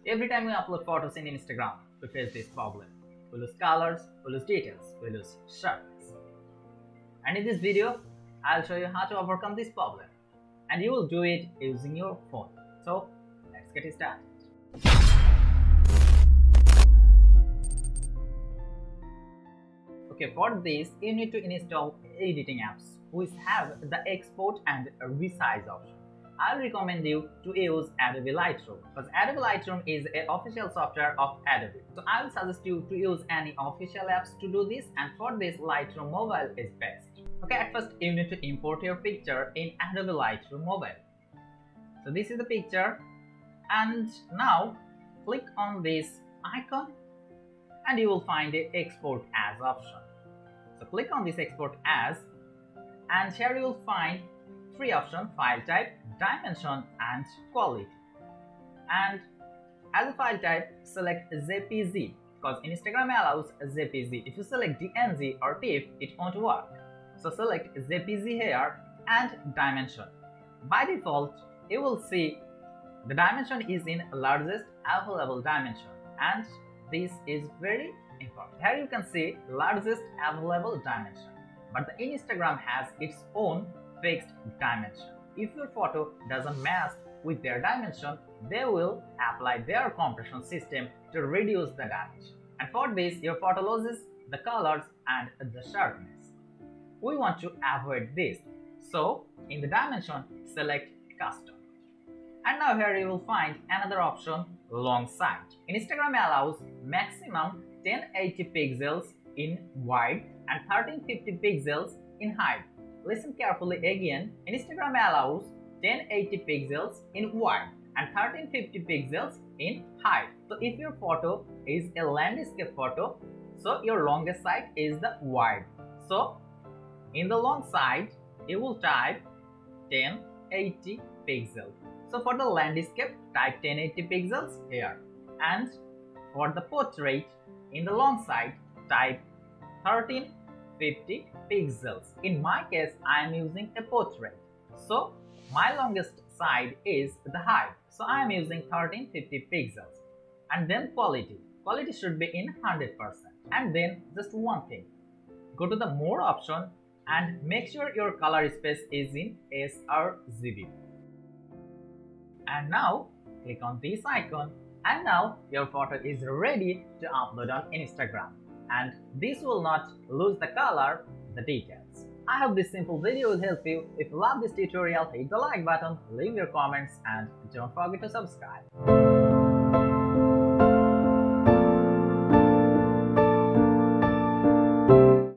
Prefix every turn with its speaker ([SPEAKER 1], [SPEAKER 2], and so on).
[SPEAKER 1] Every time we upload photos in Instagram, we face this problem. We lose colors, we lose details, we lose sharpness. And in this video, I'll show you how to overcome this problem. And you will do it using your phone. So, let's get started. Okay, for this, you need to install editing apps which have the export and resize option. I'll recommend you to use Adobe Lightroom because Adobe Lightroom is an official software of Adobe. So I will suggest you to use any official apps to do this, and for this Lightroom Mobile is best. Okay, at first you need to import your picture in Adobe Lightroom Mobile. So this is the picture, and now click on this icon and you will find the export as option. So click on this export as, and here you will find three options: file type, dimension and quality. And as a file type, select JPG because Instagram allows JPG. If you select DNG or TIFF, it won't work. So select JPG here, and dimension. By default, you will see the dimension is in largest available dimension, and this is very important. Here you can see largest available dimension, but the Instagram has its own fixed dimension. If your photo doesn't match with their dimension, they will apply their compression system to reduce the dimension. And for this, your photo loses the colors and the sharpness. We want to avoid this. So, in the dimension, select custom. And now here you will find another option, long side. Instagram allows maximum 1080 pixels in wide and 1350 pixels in height. Listen carefully again. Instagram allows 1080 pixels in wide and 1350 pixels in height. So if your photo is a landscape photo, so your longest side is the wide. So in the long side, you will type 1080 pixels. So for the landscape, type 1080 pixels here. And for the portrait, in the long side, type 1350 pixels. In my case, I am using a portrait. So my longest side is the height. So I am using 1350 pixels. And then quality. Quality should be in 100%. And then just one thing. Go to the more option and make sure your color space is in sRGB. And now click on this icon, and now your photo is ready to upload on Instagram. And this will not lose the color, the details. I hope this simple video will help you. If you love this tutorial, hit the like button, leave your comments, and don't forget to subscribe.